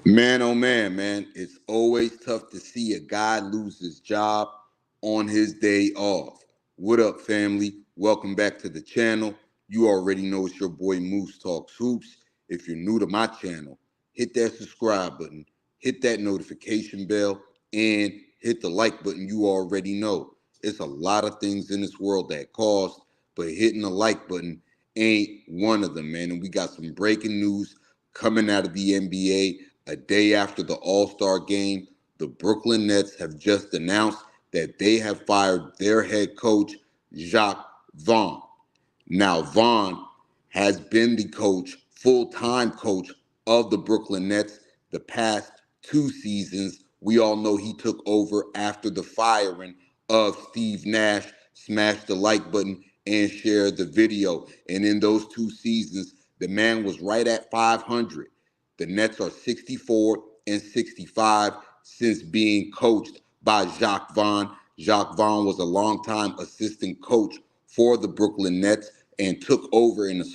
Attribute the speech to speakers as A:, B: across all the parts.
A: Man, oh man, it's always tough to see a guy lose his job on his day off. What up, family? Welcome back to the channel. You already know it's your boy Moose Talks Hoops. If you're new to my channel, hit that subscribe button, hit that notification bell, and hit the like button. You already know. It's a lot of things in this world that cost, but hitting the like button ain't one of them, man. And we got some breaking news coming out of the NBA. A day after the All-Star game, the Brooklyn Nets have just announced that they have fired their head coach, Jacque Vaughn. Now, Vaughn has been the coach, full-time coach of the Brooklyn Nets the past two seasons. We all know he took over after the firing of Steve Nash. Smash the like button and share the video. And in those two seasons, the man was right at 500. The Nets are 64 and 65 since being coached by Jacque Vaughn. Jacque Vaughn was a longtime assistant coach for the Brooklyn Nets and took over in a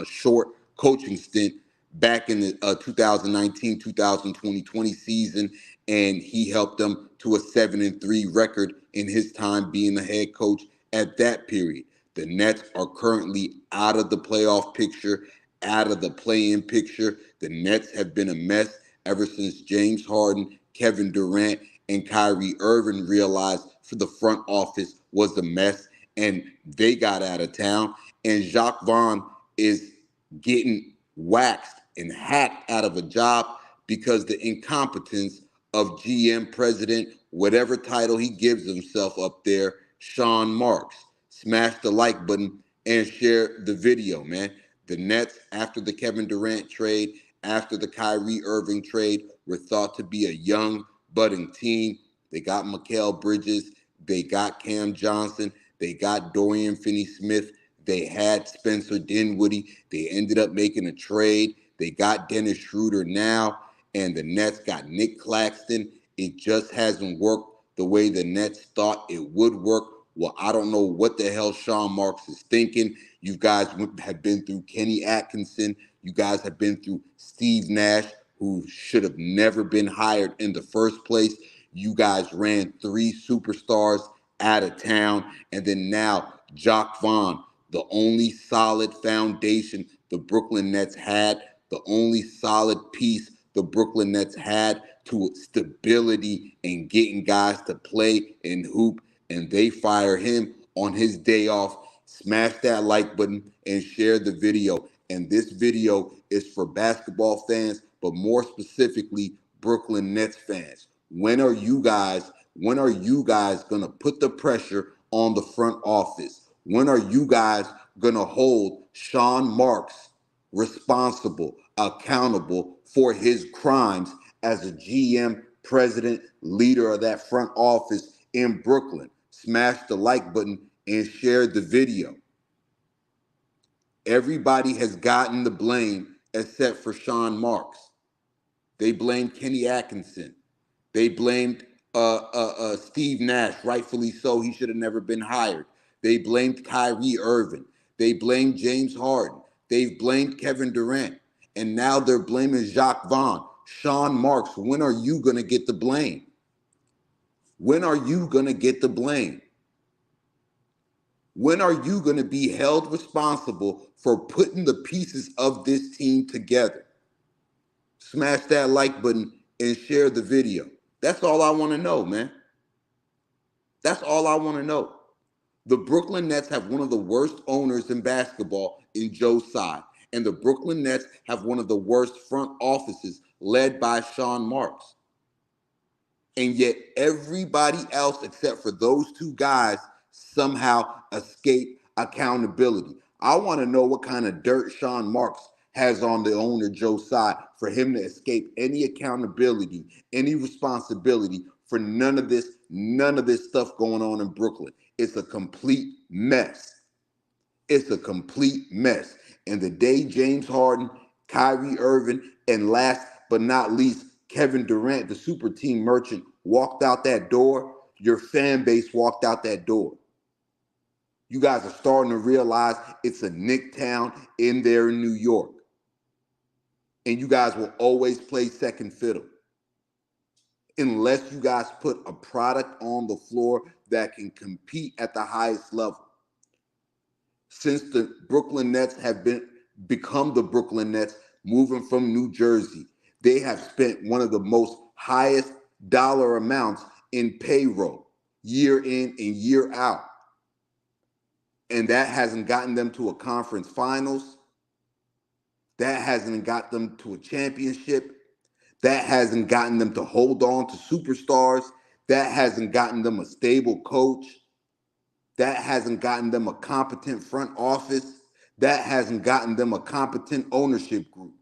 A: short coaching stint back in the 2019-2020 season, and he helped them to a 7-3 record in his time being the head coach at that period. The Nets are currently out of the playoff picture, out of the play-in picture. The Nets have been a mess ever since James Harden, Kevin Durant, and Kyrie Irving realized for the front office was a mess, and they got out of town. And Jacque Vaughn is getting waxed and hacked out of a job because the incompetence of GM, president, whatever title he gives himself up there, Sean Marks. Smash the like button and share the video, man. The Nets, after the Kevin Durant trade, after the Kyrie Irving trade, were thought to be a young, budding team. They got Mikal Bridges. They got Cam Johnson. They got Dorian Finney-Smith. They had Spencer Dinwiddie. They ended up making a trade. They got Dennis Schroeder now, and the Nets got Nick Claxton. It just hasn't worked the way the Nets thought it would work. Well, I don't know what the hell Sean Marks is thinking. You guys have been through Kenny Atkinson. You guys have been through Steve Nash, who should have never been hired in the first place. You guys ran three superstars out of town. And then now Jacque Vaughn, the only solid foundation the Brooklyn Nets had, the only solid piece the Brooklyn Nets had to stability and getting guys to play and hoop, and they fire him on his day off. Smash that like button and share the video. And this video is for basketball fans, but more specifically, Brooklyn Nets fans. When are you guys gonna put the pressure on the front office? When are you guys gonna hold Sean Marks responsible, accountable for his crimes as a GM, president, leader of that front office in Brooklyn? Smash the like button and share the video. Everybody has gotten the blame except for Sean Marks. They blamed Kenny Atkinson. They blamed Steve Nash, rightfully so. He should have never been hired. They blamed Kyrie Irving. They blamed James Harden. They've blamed Kevin Durant. And now they're blaming Jacque Vaughn. Sean Marks, when are you going to get the blame? When are you going to get the blame? When are you going to be held responsible for putting the pieces of this team together? Smash that like button and share the video. That's all I want to know, man. That's all I want to know. The Brooklyn Nets have one of the worst owners in basketball in Joe Tsai, and the Brooklyn Nets have one of the worst front offices led by Sean Marks. And yet everybody else except for those two guys somehow escape accountability. I want to know what kind of dirt Sean Marks has on the owner Joe Tsai for him to escape any accountability, any responsibility for none of this stuff going on in Brooklyn. It's a complete mess. It's a complete mess. And the day James Harden, Kyrie Irving, and last but not least, Kevin Durant, the super team merchant, walked out that door, your fan base walked out that door. You guys are starting to realize it's a Nick town in there in New York. and you guys will always play second fiddle unless you guys put a product on the floor that can compete at the highest level. Since the Brooklyn Nets have become the Brooklyn Nets, moving from New Jersey, they have spent one of the most highest dollar amounts in payroll year in and year out. And that hasn't gotten them to a conference finals. That hasn't got them to a championship. That hasn't gotten them to hold on to superstars. That hasn't gotten them a stable coach. That hasn't gotten them a competent front office. That hasn't gotten them a competent ownership group.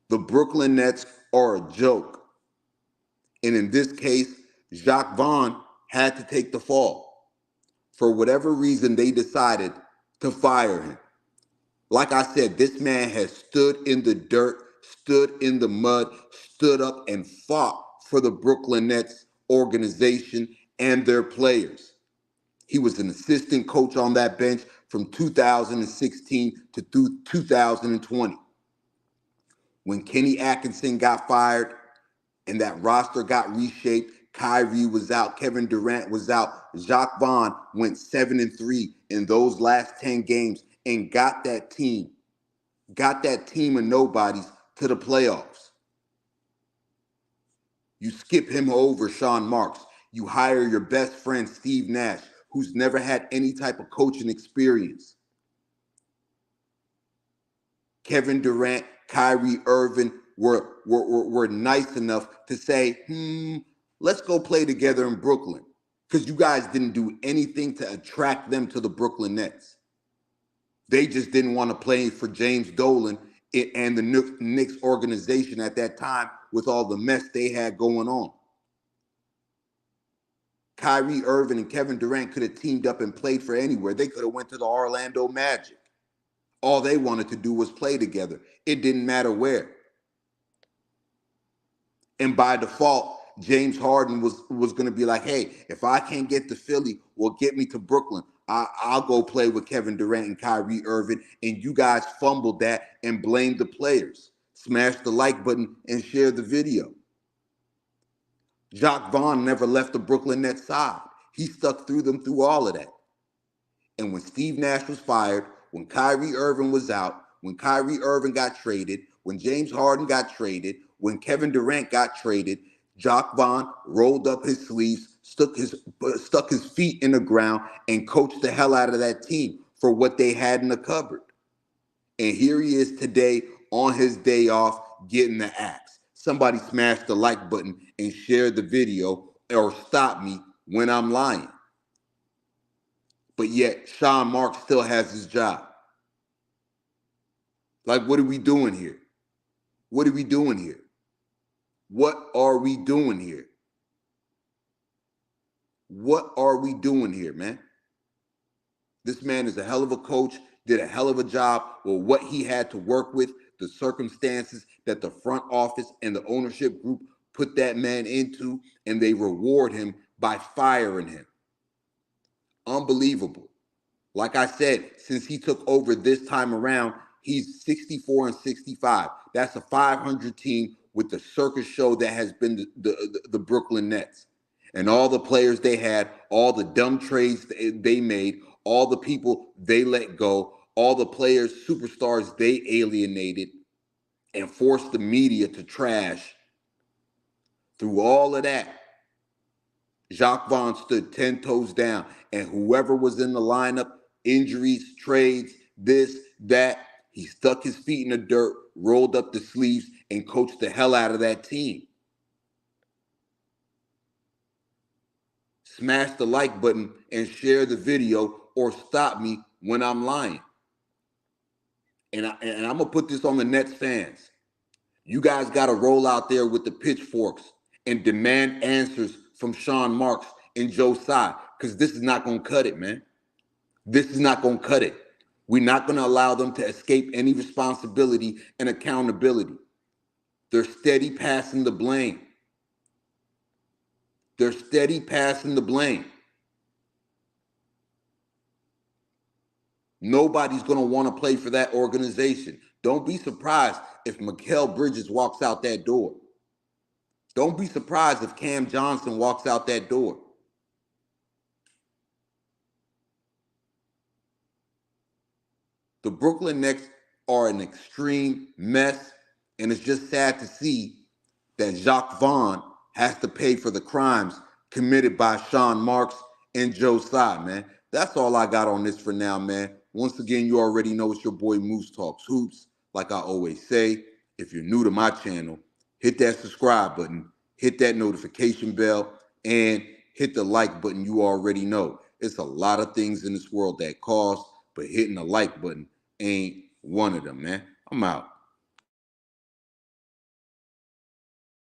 A: The Brooklyn Nets are a joke. And in this case, Jacque Vaughn had to take the fall. For whatever reason, they decided to fire him. Like I said, this man has stood in the dirt, stood in the mud, stood up and fought for the Brooklyn Nets organization and their players. He was an assistant coach on that bench from 2016 to 2020. When Kenny Atkinson got fired and that roster got reshaped, Kyrie was out, Kevin Durant was out, Jacque Vaughn went 7-3 in those last 10 games and got that team of nobodies to the playoffs. You skip him over Sean Marks. You hire your best friend, Steve Nash, who's never had any type of coaching experience. Kevin Durant, Kyrie Irving were nice enough to say, let's go play together in Brooklyn. Because you guys didn't do anything to attract them to the Brooklyn Nets. They just didn't want to play for James Dolan and the Knicks organization at that time with all the mess they had going on. Kyrie Irving and Kevin Durant could have teamed up and played for anywhere. They could have went to the Orlando Magic. All they wanted to do was play together. It didn't matter where. And by default, James Harden was going to be like, hey, if I can't get to Philly, well, get me to Brooklyn. I'll go play with Kevin Durant and Kyrie Irving. And you guys fumbled that and blamed the players. Smash the like button and share the video. Jacque Vaughn never left the Brooklyn Nets side. He stuck through them through all of that. And when Steve Nash was fired, when Kyrie Irving was out, when Kyrie Irving got traded, when James Harden got traded, when Kevin Durant got traded, Jacque Vaughn rolled up his sleeves, stuck his feet in the ground, and coached the hell out of that team for what they had in the cupboard. And here he is today on his day off getting the axe. Somebody smash the like button and share the video or stop me when I'm lying. But yet, Sean Marks still has his job. Like, what are we doing here? What are we doing here? What are we doing here? What are we doing here, man? This man is a hell of a coach, did a hell of a job with what he had to work with, the circumstances that the front office and the ownership group put that man into, and they reward him by firing him. Unbelievable. Like I said, since he took over this time around, he's 64-65. That's a 500 team with the circus show that has been the Brooklyn Nets. And all the players they had, all the dumb trades they made, all the people they let go, all the players, superstars they alienated and forced the media to trash. Through all of that, Jacque Vaughn stood 10 toes down, and whoever was in the lineup, injuries, trades, this, that, he stuck his feet in the dirt, rolled up the sleeves, and coached the hell out of that team. Smash the like button and share the video or stop me when I'm lying. And I'm going to put this on the Nets fans. You guys got to roll out there with the pitchforks and demand answers from Sean Marks and Joe Tsai, because this is not going to cut it, man. This is not going to cut it. We're not going to allow them to escape any responsibility and accountability. They're steady passing the blame. They're steady passing the blame. Nobody's going to want to play for that organization. Don't be surprised if Mikal Bridges walks out that door. Don't be surprised if Cam Johnson walks out that door. The Brooklyn Nets are an extreme mess, and it's just sad to see that Jacque Vaughn has to pay for the crimes committed by Sean Marks and Joe Tsai, man. That's all I got on this for now, man. Once again, you already know it's your boy Moose Talks Hoops. Like I always say, if you're new to my channel, hit that subscribe button, hit that notification bell, and hit the like button. You already know. It's a lot of things in this world that cost, but hitting the like button ain't one of them, man. I'm out.